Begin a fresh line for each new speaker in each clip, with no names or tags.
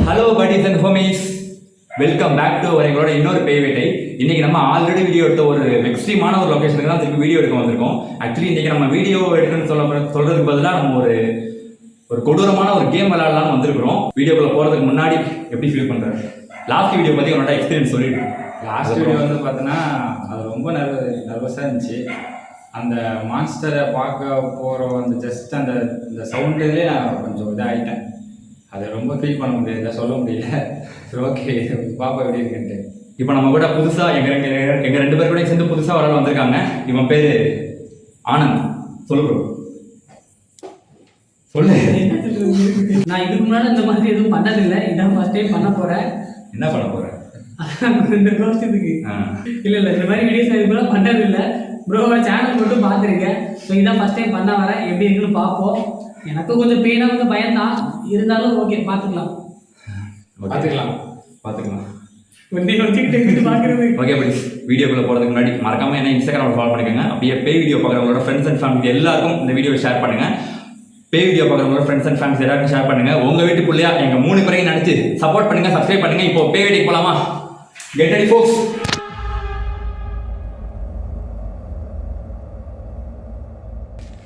Hello buddies and homies, welcome back to எங்களோட இன்னொரு பேய் வேட்டை. இன்னைக்கு நம்ம ஆல்ரெடி வீடியோ எடுத்த ஒரு எக்ஸ்ட்ரீமான ஒரு லொகேஷனுக்கு தான் திருப்பி வீடியோ எடுக்க வந்திருக்கோம். ஆக்சுவலி இன்னைக்கு நம்ம வீடியோ எடுக்கணும்னு சொல்றதுக்கு பதிலாக நம்ம ஒரு கொடூரமான ஒரு கேம் விளையாடலாம்னு வந்திருக்கிறோம். வீடியோக்குள்ள போறதுக்கு முன்னாடி எப்படி ஃபீல் பண்ற? லாஸ்ட் வீடியோ பத்தி உன்னோட எக்ஸ்பீரியன்ஸ் சொல்லிட்டு.
லாஸ்ட் வீடியோ வந்து பார்த்தோன்னா அது ரொம்ப நர்வஸாக இருந்துச்சு. அந்த மான்ஸ்டரை பார்க்க போகிற அந்த ஜஸ்ட் அந்த சவுண்ட்லேயே நான் கொஞ்சம் இதாகிட்டேன். அதை ரொம்ப ஃபீல் பண்ண முடியல, சொல்ல முடியல. சரி, ஓகே, பாப்பா எப்படி இருக்குன்ட்டு.
இப்போ நம்ம கூட புதுசாக எங்கள் ரெண்டு பேர் கூட சேர்ந்து புதுசாக வர வந்திருக்காங்க. இவன் பேர் ஆனந்த். சொல்லு ப்ரோ, சொல்லு.
நான் இதுக்கு முன்னாடி இந்த மாதிரி எதுவும் பண்ணதில்லை, இதான் ஃபர்ஸ்ட் டைம் பண்ண போகிறேன்.
என்ன பண்ண போகிறேன்?
இந்த கோஸ்ட்டுக்கு இல்லை இந்த மாதிரி வீடியோஸ் இது கூட பண்ணதில்லை. ப்ரோவோட சேனல் மட்டும் பார்த்துருக்கேன். ஸோ இதான் ஃபர்ஸ்ட் டைம் பண்ண வரேன். எப்படி இருக்குன்னு பார்ப்போம். எனக்கும் கொஞ்சம் பெயினாக வந்து பயம்தான், இருந்தாலும் ஓகே பார்த்துக்கலாம்.
ஓகே படி, வீடியோக்குள்ள போகிறதுக்கு முன்னாடி மறக்காம என்ன இன்ஸ்டாகிராமில் ஃபாலோ பண்ணிக்கோங்க. அப்படியே பேய் வீடியோ பார்க்குறவங்களோட ஃப்ரெண்ட்ஸ் அண்ட் ஃபேமிலி எல்லாருக்கும் இந்த வீடியோ ஷேர் பண்ணுங்க. பேய் வீடியோ பார்க்குறவங்களோட ஃப்ரெண்ட்ஸ் அண்ட் ஃபேமிலிஸ் எல்லாருக்கும் ஷேர் பண்ணுங்க. உங்கள் வீட்டுக்குள்ளேயா எங்கள் 3 பேரையும் நினச்சி சப்போர்ட் பண்ணுங்க, சப்ஸ்கிரைப் பண்ணுங்க. இப்போ பேய் வீடியோக்கு போகலாமா? கெட் ரெடி ஃபோக்ஸ்.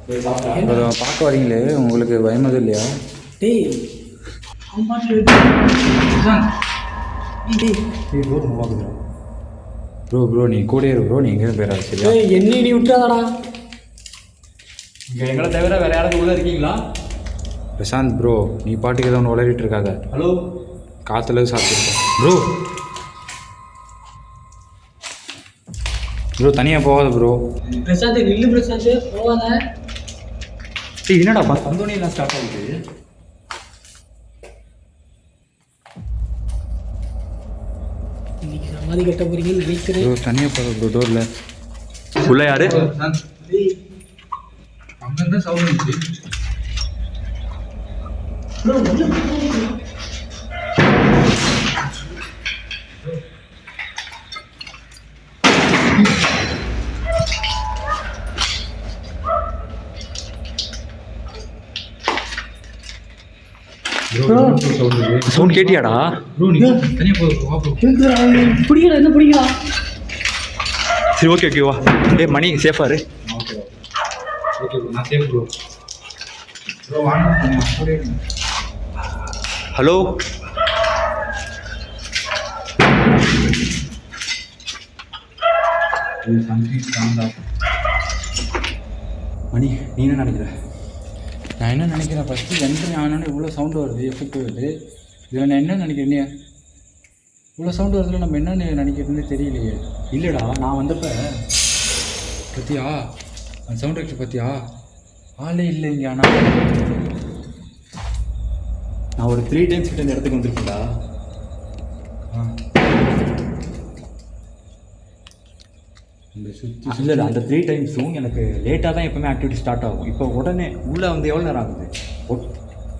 பார்க்க வரீங்களே, உங்களுக்கு பயமது இல்லையா?
டேய்
ப்ரோ நீ கூட இரு ப்ரோ, நீ எங்கே பேரா? சரியா,
என்ன நீ விட்டுறாதடா.
இங்கே எங்களை தவிர வேற யாராவது உள்ள இருக்கீங்களா?
பிரசாந்த் ப்ரோ, நீ பாட்டுக்கு ஏதோ ஒன்று விளையாடிட்டு இருக்காத.
ஹலோ,
காற்றுல சாப்பிட்டுருக்கோம் ப்ரோ தனியாக போகாத ப்ரோ.
பிரசாந்த் நில்லு, பிரசாந்த் போகாத.
என்னடா பந்தோனியெல்லாம் ஸ்டார்ட் ஆகுது.
இன்னைக்கு சமாதி கட்ட போறீங்கன்னு நினைக்கிறேன்.
ப்ரோ தனியாக போகாத ப்ரோ. டோரில்
உள்ள யாரு?
அங்கே சவுண்ட் இருந்துச்சு.
சவுண்ட் கேட்டியாடா?
பிடிக்கல, என்ன பிடிக்கல?
சரி, ஓகே ஓகேவா. ஏ மணி சேஃபா இரு. ஹலோ, மணி நீ என்ன நினைக்கிற?
நான் என்ன நினைக்கிறேன், ஃபஸ்ட்டு என்ட்ரி ஆனோடனே இவ்வளோ சவுண்டு வருது, எஃபெக்ட் வருது. இதில் நான் என்ன நினைக்கிறேன், இவ்வளோ சவுண்டு வருதுல, நம்ம என்ன நினைக்கிறதுன்னு தெரியலையே.
இல்லைடா, நான் வந்தப்போ
பத்தியா அந்த சவுண்ட் எஃபெக்ட் பத்தியா? ஆளே இல்லை இங்கே. ஆனால்
நான் ஒரு 3 டைம்ஸ் கிட்ட இந்த இடத்துக்கு வந்திருக்கேன்டா.
இந்த சுற்றி
இல்லைடா, அந்த 3 டைம்ஸும் எனக்கு லேட்டாக தான் எப்பவுமே ஆக்டிவிட்டி ஸ்டார்ட் ஆகும். இப்போ உடனே உள்ளே வந்து எவ்வளோ நேரம் ஆகுது?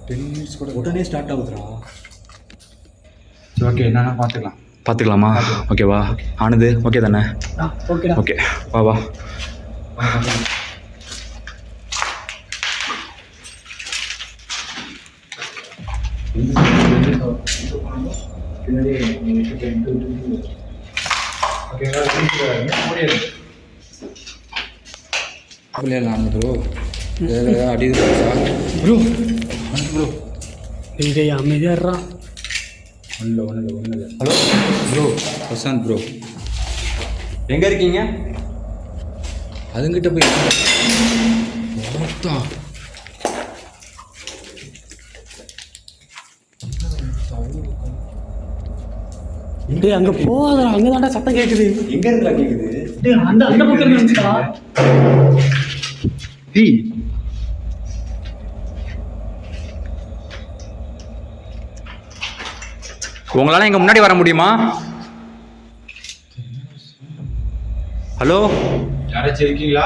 10 மினிட்ஸ் கூட
உடனே ஸ்டார்ட் ஆகுதுடா.
சரி, ஓகே, என்னன்னா
பார்த்துக்கலாமா? ஓகேவா ஆனது? ஓகே தானே?
ஓகேடா,
ஓகே வா வா.
விளையாடலாம் ப்ரோ. அடி ப்ரோ ப்ரோ
டேய் அமைதியாடுறா.
ஒன்றும் ஹலோ ப்ரோ, பிரசாந்த் ப்ரோ
எங்கே இருக்கீங்க?
அதுங்கிட்ட போய் பார்த்தா
டேய் அங்க போகாதடா, அங்க தான்டா சத்தம் கேக்குது.
எங்க இருந்தா கேக்குது?
டேய் அந்த பக்கம் இருந்துடா.
டேய் உங்களால எங்க முன்னாடி வர முடியுமா? ஹலோ,
யாராச்சும் இருக்கீங்களா?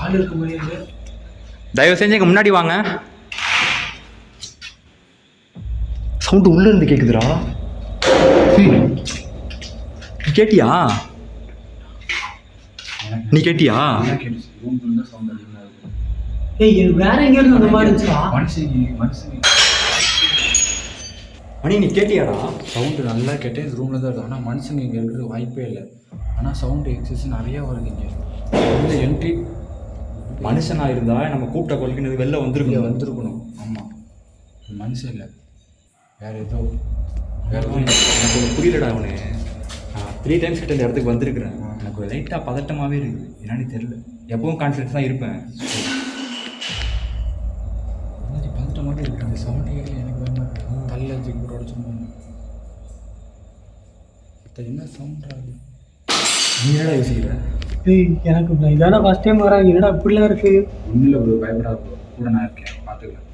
ஆள் இருக்க முடியாது.
தயவு செஞ்சு எங்க முன்னாடி வாங்க. சவுண்ட் உள்ள இருந்து கேக்குதுடா. கேட்டியா? நீ கேட்டியா?
ஏய் வேற எங்க இருந்து அந்த மாதிரி இருந்துச்சா?
மனுஷங்க
மணி நீ கேட்டியாடா?
சவுண்டு நல்லா கேட்டேன், இது ரூமில் தான் இருக்குது. ஆனால் மனுஷங்க இங்கே இருக்கிறது வாய்ப்பே இல்லை. ஆனால் சவுண்டு எக்ஸஸ் நிறையா வருது இங்கே. இந்த என்ட்ரி
மனுஷனாக இருந்தால் நம்ம கூப்பிட்ட கொள்கைன்னு வெளில
இங்கே
வந்துருக்கணும்.
வந்துருக்கணும். ஆமாம், மனுஷன் இல்லை, வேறு ஏதோ
எனக்கு ஒரு புரியலடா அவனு. 3 டைம்ஸ் கிட்ட இந்த இடத்துக்கு வந்திருக்கிறேன். எனக்கு ஒரு லைட்டாக பதட்டமாகவே இருக்குது, என்னன்னு தெரியல. எப்பவும் கான்ஃபிடன்ஸ் தான் இருப்பேன்.
பதட்ட மட்டும் இருக்கு. அந்த சவுண்டு எனக்கு வேணும். தள்ள ஜிங்கரோட சொன்னாங்க. என்ன சவுண்டா அது?
நீ என்னடா யோசிக்கிற?
எனக்கு இதான ஃபர்ஸ்ட் டைம் வராங்க, என்னடா இப்படிலாம் இருக்கு?
ஒன்றில் ஒரு பயப்படாத, கூட நான் இருக்கேன், பார்த்துக்கலாம்.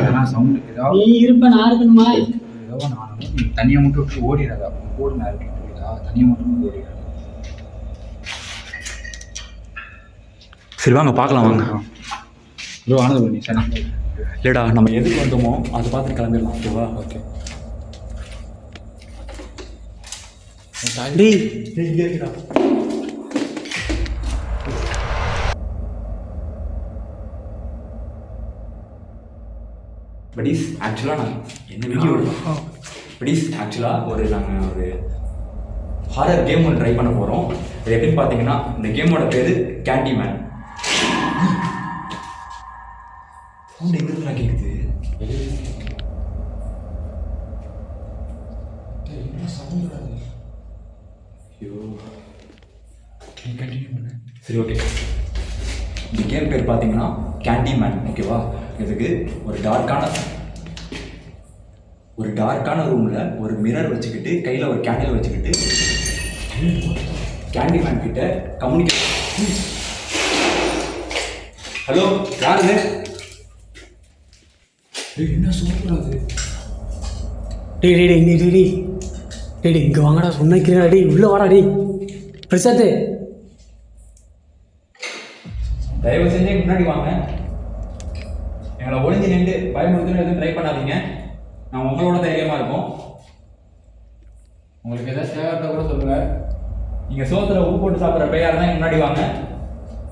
ஏன்னா சவுண்டுக்கு ஏதாவது
நீ இருப்ப நான் இருக்கணுமா?
ஏதோ நான் நீ தனியாக மட்டும் விட்டு ஓடிடாதா, கூட நான் இருக்கேன், புரியுதா? தனியாக மட்டும் ஓடிடாது.
சரி வாங்க பார்க்கலாம் வாங்க.
ப்ரோ ஆனது நீ சரி
இல்லைடா, நம்ம எதுக்கு வந்தோமோ அதை பார்த்துட்டு கிளம்பிடலாம். ஓகேவா?
ஓகே.
படீஸ் ஆக்சுவலாக நான் என்ன வீடியோ எடுத்தோம். படீஸ் ஆக்சுவலாக நாங்கள் ஒரு ஹாரர் கேம் ஒன்று ட்ரை பண்ண போகிறோம். அது எப்படின்னு பார்த்தீங்கன்னா, இந்த கேமோட பேர் கேண்டி மேன். சவுண்ட் எங்கே இருந்தா கேட்குது? ஐயோ, கண்டினியூ பண்ண. சரி ஓகே. இந்த கேம் பேர் பார்த்தீங்கன்னா கேண்டி மேன். ஓகேவா? இதுக்கு ஒரு டார்க்கான ரூமில் ஒரு மிரர் வச்சுக்கிட்டு கையில் ஒரு கேண்டில் வச்சுக்கிட்டு கேண்டி மேன் கிட்ட கம்யூனிகேட். ஹலோ, யார் இது?
என்ன சொல்கிறாது?
டேய் இங்கே வாங்கடா, சொன்னிக்கிறேன். டேய் உள்ளே வாடா. டேய் பிரசாத்,
தயவு செஞ்சு முன்னாடி வாங்க. எங்களை ஒளிஞ்சு நின்று பயமுறுத்துன்னு எதுவும் ட்ரை பண்ணாதீங்க. நான் உங்களோட தைரியமாக இருக்கும்.
உங்களுக்கு எதாவது தேவைப்பட்ட கூட சொல்லுங்கள்.
நீங்கள் சோத்துல உப்பு போட்டு சாப்பிட்ற பேயா இருந்தால் முன்னாடி வாங்க.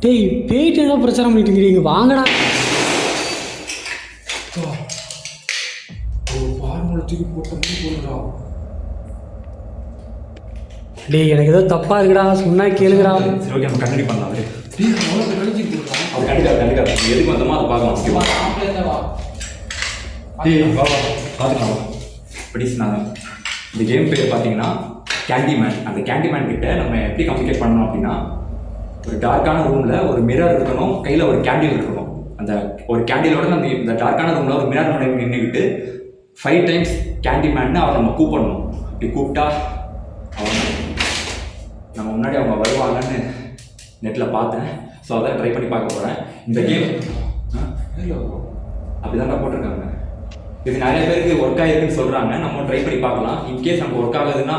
டேய் பேய்ட்டு என்ன பிரச்சாரம் பண்ணிட்டு இருக்கிறீங்க? வாங்கடா.
ஒரு ஃபார்முலா தூக்கி போட்ட மாதிரி போடுறா.
டேய் எனக்கு ஏதோ தப்பாக இருக்குடா, சொன்னா கேளுங்கடா.
சரி ஓகே, நம்ம கண்டினியூ பண்ணலாம். அது
கழிச்சு போடுறா.
அது கண்டிப்பாக எதுக்கு வந்தோமோ அதை பார்க்கலாம். ஓகேவா? பார்த்துக்கலாம். ப்ளீஸ். நான் இந்த கேம் பேர் பார்த்தீங்கன்னா கேண்டி மேன். அந்த கேண்டி மேன் கிட்ட நம்ம எப்படி கம்யூனிகேட் பண்ணணும் அப்படின்னா, ஒரு டார்க்கான ரூமில் ஒரு மிரர் இருக்கணும், கையில் ஒரு கேண்டில் இருக்கணும். அந்த ஒரு கேண்டிலோட நம்ம இந்த டார்க்கான ரூமில் ஒரு மிரர் நின்றுக்கிட்டு 5 டைம்ஸ் கேண்டி மேன்னு அவரை நம்ம கூப்பிடணும். இப்படி கூப்பிட்டா அவங்க நம்ம முன்னாடி அவங்க வருவாங்கன்னு நெட்டில் பார்த்தேன். ஸோ அதான் ட்ரை பண்ணி பார்க்க போகிறேன். இந்த கேம் அப்படி தான் போட்டிருக்காங்க. இது நிறைய பேருக்கு ஒர்க் ஆகிருக்குன்னு சொல்கிறாங்க. நம்ம ட்ரை பண்ணி பார்க்கலாம். இன்கேஸ் நமக்கு ஒர்க் ஆகுதுன்னா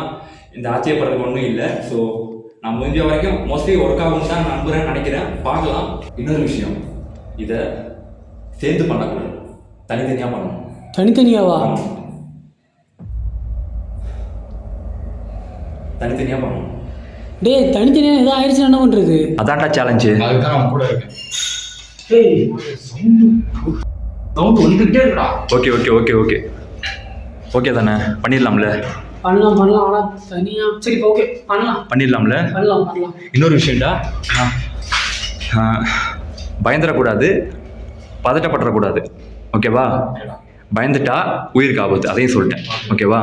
இந்த ஆச்சரியப்படுறதுக்கு ஒன்றும் இல்லை. ஸோ நான் முடிஞ்ச வரைக்கும் மோஸ்ட்லி ஒர்க் ஆகும்னு தான் நம்புகிறேன்னு நினைக்கிறேன். பார்க்கலாம். இன்னொரு விஷயம், இதை சேர்ந்து பண்ணக்கூடாது, தனித்தனியாக பண்ணணும்.
தனித்தனியாவா?
தனித்தனியாக பண்ணணும்.
டேய் தனித்தனியாக எதாவது ஆயிடுச்சுன்னா என்ன பண்ணுறது?
அதான்டா சேலஞ்சு.
அதுதான் அவன் கூட இருக்கேன்.
சவுண்டு வந்துக்கிட்டே இருக்கா? Okay okay okay okay okay தானே, பண்ணிடலாம்ல?
பண்ணலாம். ஆனால் தனியாக சரி ஓகே
பண்ணிடலாம்ல?
பண்ணலாம்.
இன்னொரு விஷயம்டா, பயந்துடக்கூடாது, பதட்டப்படக்கூடாது. ஓகேவா? பயந்துட்டா உயிருக்கு ஆபத்து, அதையும் சொல்லிட்டேன். ஓகேவா?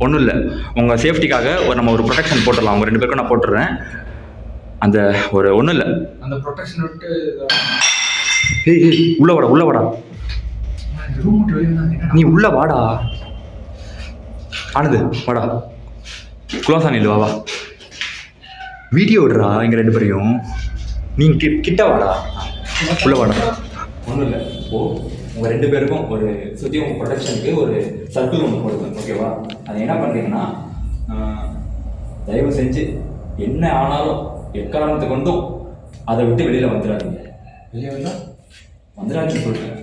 ஒன்றும் இல்லை, உங்கள் சேஃப்டிக்காக நம்ம ஒரு ப்ரொடெக்ஷன் போட்டுடலாம். அவங்க 2 பேருக்கும் நான் போட்டுடுறேன். அந்த ஒரு ஒன்றும் இல்லை,
அந்த ப்ரொடெக்ஷன் விட்டு
உள்ள வாடா. நீ உள்ள வாடா. ஆனது வாடா, குளோஸா நில்லு. வா வீடியோ விடுறா எங்கள் 2 பேரையும். நீ கிட்ட வாடா, உள்ள வாடா. ஒன்றும் இல்லை, உங்கள் 2 பேருக்கும் ஒரு சுற்றி உங்கள் ப்ரொடெக்ஷனுக்கு ஒரு சர்க்கிள் ஒன்று போடுங்க. ஓகேவா? அது என்ன பண்ணுறீங்கன்னா, தயவு செஞ்சு என்ன ஆனாலும் எக்காரணத்தை கொண்டும் அதை விட்டு வெளியில் வந்துடாதீங்க. வந்துடாதீங்கன்னு சொல்லிட்டேன்.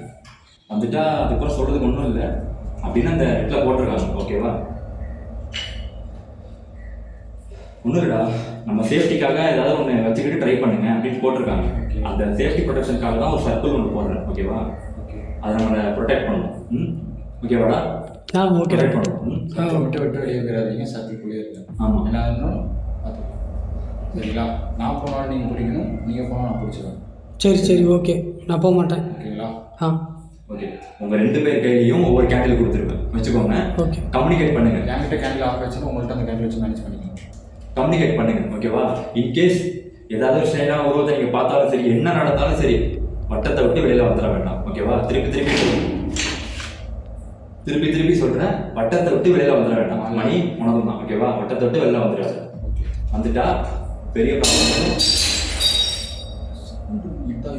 வந்துட்டா அதுக்கப்புறம் சொல்கிறதுக்கு ஒன்றும் இல்லை அப்படின்னு அந்த இடத்துல போட்டிருக்காங்க. ஓகேவா? ஒன்றும் இல்லைடா, நம்ம சேஃப்டிக்காக ஏதாவது ஒன்று வச்சுக்கிட்டு ட்ரை பண்ணுங்க அப்படின்னு போட்டிருக்காங்க. அந்த சேஃப்டி ப்ரொடெக்ஷனுக்காக தான் ஒரு சர்க்கிள் ஒன்று போடுறேன். ஓகேவா? அதை நம்மளை ப்ரொடெக்ட் பண்ணணும். ஓகேவாடா?
ஓகே
Correct பண்ணுவோம்.
விட்டு விட்டு வெளியே போயிடாதீங்க, சர்க்கிள்குள்ளே இருங்க.
ஆமாம்.
எல்லாரும் பார்த்துக்கலாம். சரிங்களா? நான் போனாலும் நீங்கள் பிடிக்கணும், நீங்கள் போனால் நான் பிடிச்சிடுவேன்.
சரி ஓகே, நான் போக மாட்டேன்.
ஓகேங்களா?
ஓகே, உங்கள் 2 பேர் கையிலையும் ஒவ்வொரு கேண்டில் கொடுத்துருவேன் வச்சுக்கோங்க.
ஓகே,
கம்யூனிகேட் பண்ணுங்க.
என்கிட்ட கேண்டில் ஆஃப் வச்சுன்னா உங்கள்கிட்ட அந்த கேண்டில் வச்சு மேனேஜ் பண்ணிக்கணும்.
கம்யூனிகேட் பண்ணுங்க, ஓகேவா? இன்கேஸ் ஏதாவது ஒரு ஸ்டைலான உருவத்தை நீங்கள் பார்த்தாலும் சரி, என்ன நடந்தாலும் சரி, வட்டத்தை விட்டு வெளியில் வந்துட வேண்டாம், ஓகேவா? திருப்பி சொல்கிறேன், வட்டத்தை விட்டு வெளியில் வந்துட வேண்டாம். மணி உனக்கு தான், ஓகேவா? வட்டத்தை விட்டு வெளியில் வந்துடாது. வந்துட்டா பெரிய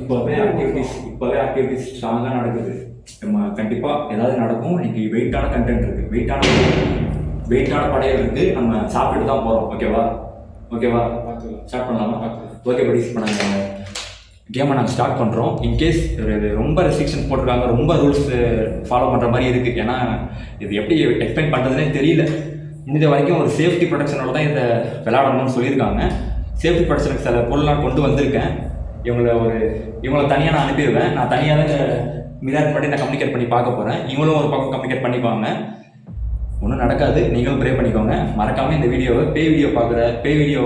இப்போவே ஆக்டிவிட்டிஸ் ஸ்ட்ராங்காக நடக்குது. நம்ம கண்டிப்பாக ஏதாவது நடக்கும். இன்னைக்கு வெயிட்டான கண்டென்ட் இருக்குது, வெயிட்டான படையல் இருக்குது. நம்ம சாப்பிட்டு தான் போகிறோம், ஓகேவா?
பார்த்துக்கலாம்.
ஸ்டார்ட் பண்ணலாமா?
பார்த்துக்கலாம்.
ஓகே படிஸ், இப்போ நாங்கள் கேமை நாங்கள் ஸ்டார்ட் பண்ணுறோம். இன்கேஸ் ரொம்ப ரெஸ்ட்ரிக்ஷன்ஸ் போட்டிருக்காங்க, ரொம்ப ரூல்ஸ் ஃபாலோ பண்ணுற மாதிரி இருக்குது. ஏன்னா இது எப்படி எக்ஸ்பிளைன் பண்ணுறதுனே தெரியல. முடிஞ்ச வரைக்கும் ஒரு சேஃப்டி ப்ரொடெக்ஷனோட தான் இதை விளையாடணும்னு சொல்லியிருக்காங்க. சேஃப்டி ப்ரொடெக்ஷனுக்கு சில பொருள்லாம் கொண்டு வந்திருக்கேன். இவங்களை தனியாக நான் அனுப்பிடுவேன். நான் தனியாக தான் மிராட் பண்ணி நான் கம்யூனிகேட் பண்ணி பார்க்க போகிறேன். இவங்களும் ஒரு பக்கம் கம்யூனிகேட் பண்ணிக்குவாங்க. ஒன்றும் நடக்காது, நீங்களும் ப்ரே பண்ணிக்கோங்க. மறக்காமல் இந்த வீடியோவை பேய் வீடியோ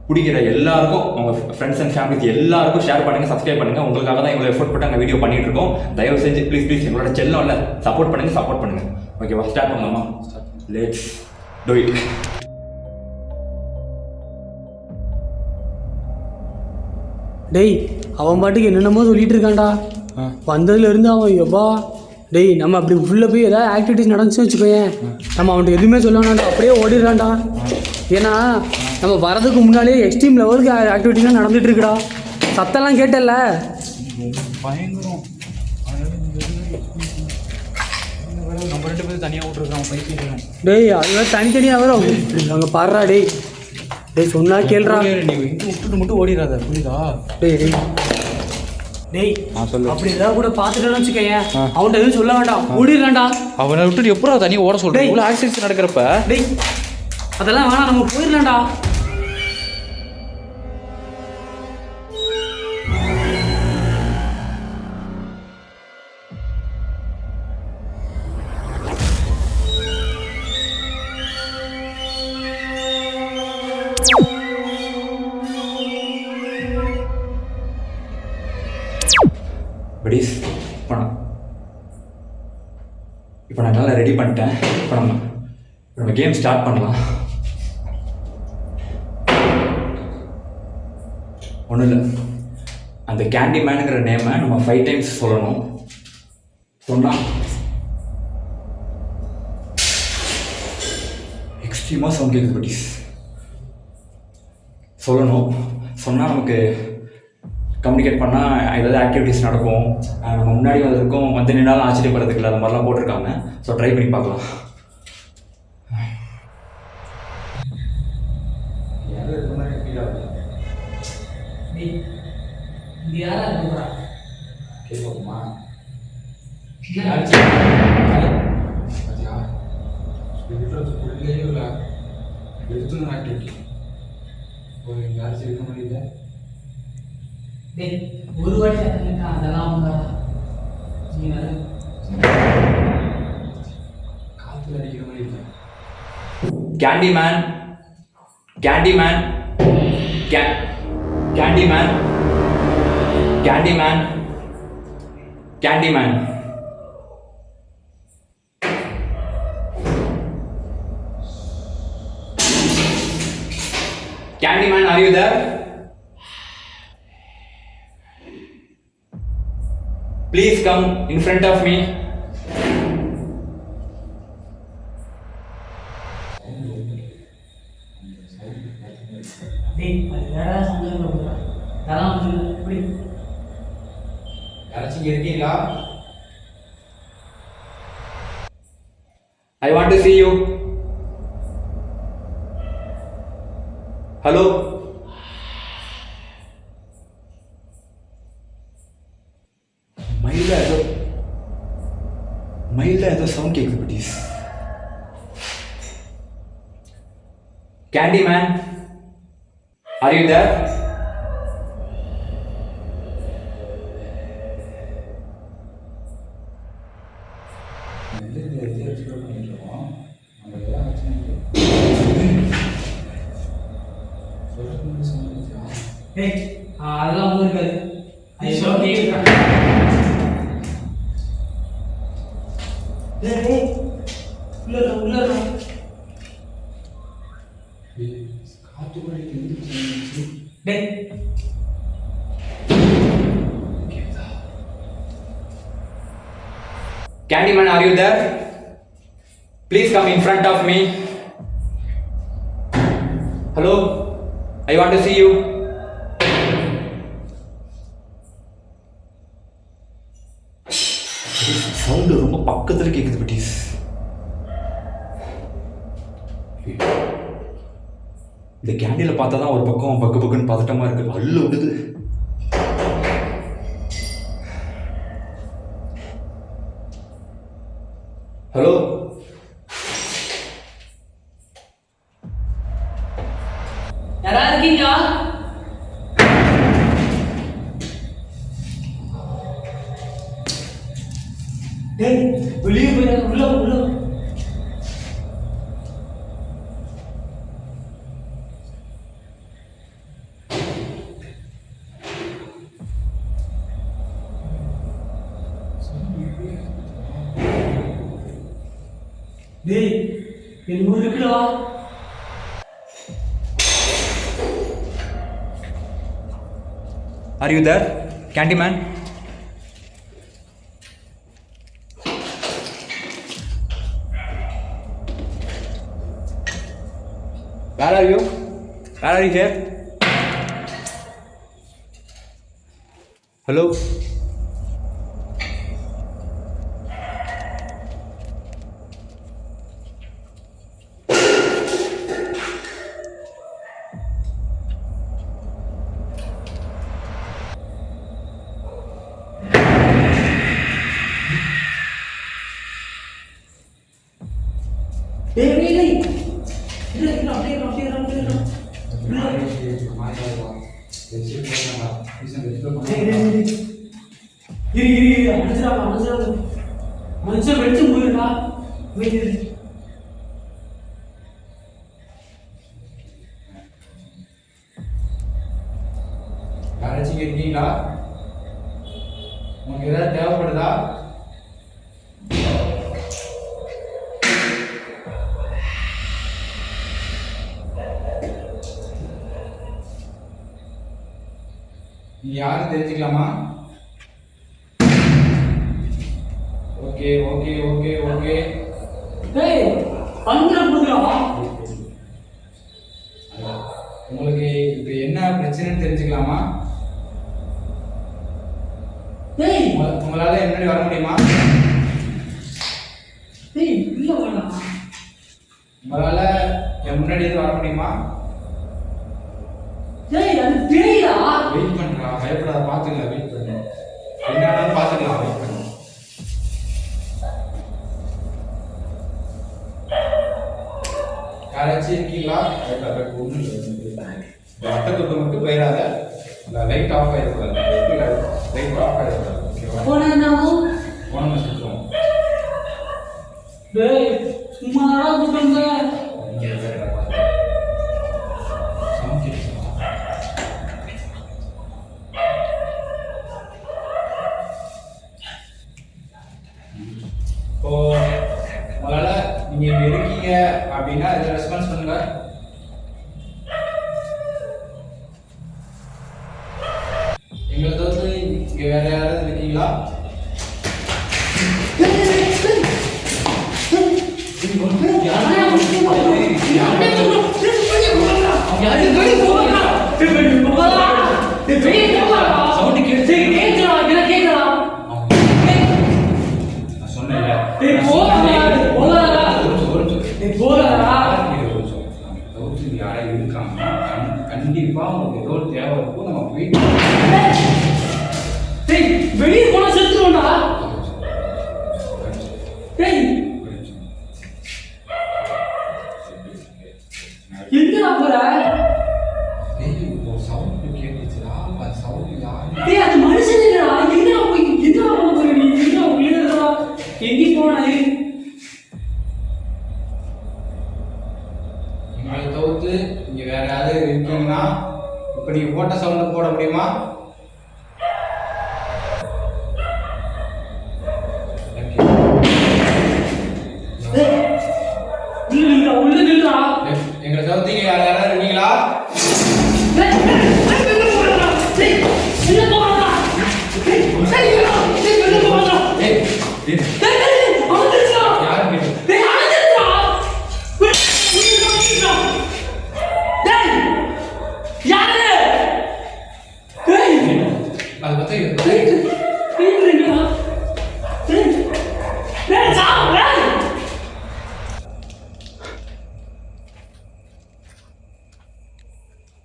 பிடிக்கிற எல்லாருக்கும், உங்கள் ஃப்ரெண்ட்ஸ் அண்ட் ஃபேமிலிக்கு எல்லாருக்கும் ஷேர் பண்ணுங்கள், சப்ஸ்கிரைப் பண்ணுங்கள். உங்களுக்காக தான் இவ்வளோ எஃபோர்ட் போட்டு அங்கே வீடியோ பண்ணிட்டு இருக்கோம். தயவு செஞ்சு ப்ளீஸ் எங்களோட செல்லம் இல்லை, சப்போர்ட் பண்ணுங்கள். ஓகேவா? ஸ்டார்ட் பண்ணலாமா? Let's to it.
டேய், அவன் பாட்டுக்கு என்னென்னமோ சொல்லிட்டு இருக்கான்டா. வந்ததுலேருந்து அவன் டேய், நம்ம அப்படி உள்ளே போய் ஏதாவது ஆக்டிவிட்டிஸ் நடந்துச்சுன்னு வச்சுக்கோயேன், நம்ம அவன்கிட்ட எதுவுமே சொல்ல வேண்டாம்டா, அப்படியே ஓடிடுறான்டா. ஏன்னா நம்ம வரதுக்கு முன்னாடியே எக்ஸ்ட்ரீம் லெவலுக்கு ஆக்டிவிட்டிலாம் நடந்துட்டு இருக்குடா. சத்தெல்லாம் கேட்டல,
பயங்கரம். நம்ம 2 பேரும் தனியாக விட்டுருக்கோம், பைக்கில்.
டேய், அது தனித்தனியாக வரும். அங்கே பாடுறா. டேய் சொன்னா கேள்றா.
நீ இங்கே விட்டுட்டு மட்டும் ஓடிடாத, புரியுதா?
டேய் சொல்லு. அப்படி ஏதாவது கூட பார்த்துட்டேன்னு வச்சுக்கேன், அவன்கிட்ட எதுவும் சொல்ல வேண்டாம், ஓடிடலாம்டா.
அவனை விட்டுட்டு எப்போ தனியாக ஓட சொல்கிறேன்? இவ்வளோ ஆக்சிடென்ட்ஸ் நடக்கிறப்ப.
டேய் அதெல்லாம் வேணாம், நம்ம போயிடலாம்டா.
படிஸ், இப்போ நான் நல்லா ரெடி பண்ணிட்டேன். இப்போ நம்ம கேம் ஸ்டார்ட் பண்ணலாம். ஒன்றும் இல்லை, அந்த கேண்டி மேனுங்கிற நேமை நம்ம 5 டைம்ஸ் சொல்லணும். சொன்னால் எக்ஸ்ட்ரீமாக சவுண்ட் கேட்குது படிஸ். சொல்லணும். சொன்னால் நமக்கு கம்யூனிகேட் பண்ணால் ஏதாவது ஆக்டிவிட்டீஸ் நடக்கும். நம்ம முன்னாடி வந்திருக்கோம், வந்து நின்னாலும் ஆச்சரியப்படுறதுக்கு இல்லை, அது மாதிரிலாம் போட்டிருக்காங்க. ஸோ ட்ரை பண்ணி பார்க்கலாம்.
ஒரு வாட்டி அதெல்லாம்
காற்றுல அடிக்கிற மாதிரி இல்லை.
Candyman, Candyman, Candyman, Candyman, Candyman. Candyman, are you there? Please come in front of me. I want to see you. Hello. மைல்டா ஏதோ சவுண்ட் கேட்குது please. Candyman, are you there?
வந்து
Candyman, are you there? Please come in front of me. Hello, I want to see you. Sound ரொம்ப பக்கத்துல கேக்குது buddies. இந்த கேண்டில பார்த்தா தான் ஒரு பக்கம் பக்கு பக்குன்னு பதட்டமா இருக்கு. அல்ல விடுது. ஹலோ,
யாராவது இருக்கீங்களா? டேய் வெளியே போய் உள்ள உள்ள டேய் என்ன இருக்குடா?
are you there? Candyman? Where are you? Where are you here? Hello?
டேய் டேய் டேய் இல்ல அப்படியே மனுஷன் வெளிச்சம் போயிருக்கா.
யாராச்சும் இருக்கீங்களா? உங்களுக்கு ஏதாவது தேவைப்படுதா? நீங்க யாரும் தெரிஞ்சுக்கலாமா? Okay okay okay okay.
டேய் பண்ற புடுறா.
உங்களுக்கு இப்போ என்ன பிரச்சனைன்னு தெரிஞ்சுக்கலாமா?
டேய்
உங்களால முன்னாடி வர முடியுமா?
டேய் இல்ல வேணாம்.
உங்களால என் முன்னாடி வர முடியுமா?
டேய் அது பேய்டா.
வெயிட் பண்றா, பயப்படாத, பாத்துக்கலாம், வெயிட் பண்ணு. என்னன்னு பாத்துக்கலாம், வெயிட் பண்ணு. யாராச்சும் இருக்கீங்களா? ஒன்றும் இல்லை, வட்டத்துக்கு மட்டும் போயிடாத. லைட் ஆஃப் ஆயிடக்கூடாது, லைட் ஆஃப் ஆயிடக்கூடாது. ஓகேவா? போன சுற்றுவோம்.
டேய் சும்மா நடா கூட்டங்க.
இப்போ உங்களால நீங்க இங்க இருக்கீங்க அப்படின்னா இதை ரெஸ்பான்ஸ் பண்ணுங்க. எங்களை தவிர்த்து இங்க வேற யாராவது இருக்கீங்களா? கண்டிப்பா உங்களுக்கு ஏதோ ஒரு தேவை இருக்கும். நம்ம போயிட்டு
வெளியே போனா செத்துருவோம்டா. எங்கடா போற?
சவுண்ட் கேட்டுச்சுடா, சவுண்ட் யாரு?
டேய் அது மனுஷன் இல்லடா. எங்கடா போய் எங்கடா போற போற நீ? எங்கடா உயிரடா? எங்க போனா?
எங்களை தவிர்த்து இங்க வேற யாராவது இருக்கீங்கன்னா இப்ப நீங்க போட்ட சவுண்ட் போட முடியுமா?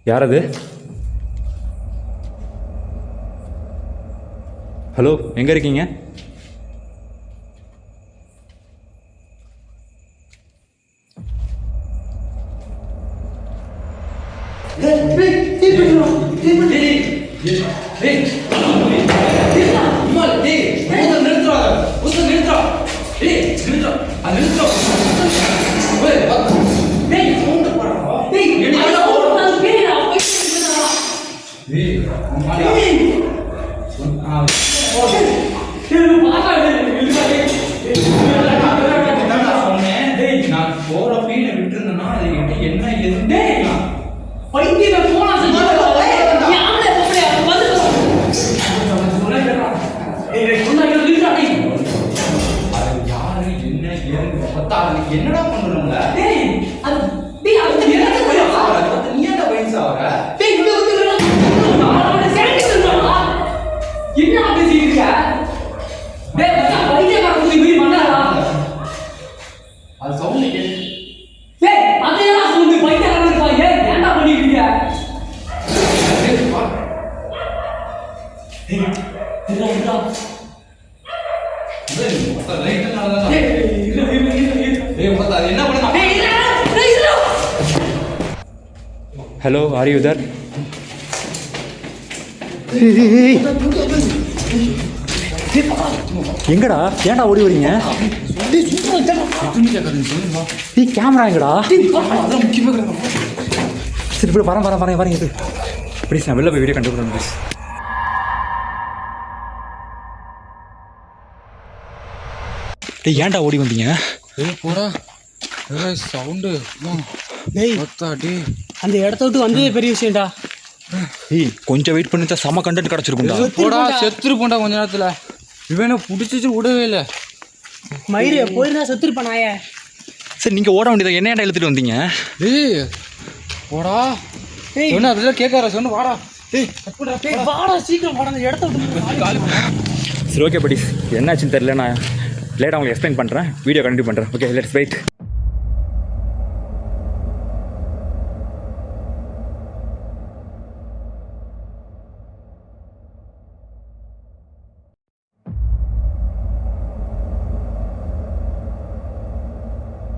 யார் அது? ஹலோ, எங்க இருக்கீங்க?
நான் போறப்பே விட்டுருந்தேன்னா அது என்ன எதுன்னு
பைத்தியம் போனா
என்னடா பண்றோம்ல
நீ
ஏன்டா பையன் சாவற
என்ன பேசிட்டு
அது sound
hello, are you there? எங்கடா? ஏன்டா ஓடி வரீங்க? கேமரா எங்கடா? சரி, இப்படி வரேன் இது ப்ளீஸ். நான் வெளில போய் வீடியோ கண்டுபிடிக்கிறேன் ப்ளீஸ். டேய், ஏன்டா ஓடி வந்தீங்க?
போடா சவுண்டு
அந்த இடத்த விட்டு வந்ததே பெரிய விஷயம்டா.
கொஞ்சம் வெயிட் பண்ணிச்சா செம கண்டென்ட் கிடச்சிருக்கும்டா.
போடா செத்துரு போண்டா கொஞ்ச நேரத்தில். இவனை பிடிச்சிச்சு விடவே இல்லை.
மயிறு போயிருந்தா செத்துருப்பா நாய.
சரி, நீங்கள் ஓட வேண்டியதை என்ன ஏன்டா இழுத்துட்டு வந்தீங்க?
போடா சொன்ன அதெல்லாம் கேட்கார சொன்ன வாடா.
வாடா சீக்கிரம் வாடா, அந்த இடத்த விட்டு.
சரி, ஓகே படி, என்னாச்சுன்னு தெரியல. நான் லேட்டாக உங்களுக்கு எக்ஸ்பிளைன் பண்ணுறேன், வீடியோ கண்டினியூ பண்ணுறேன். Okay, let's wait.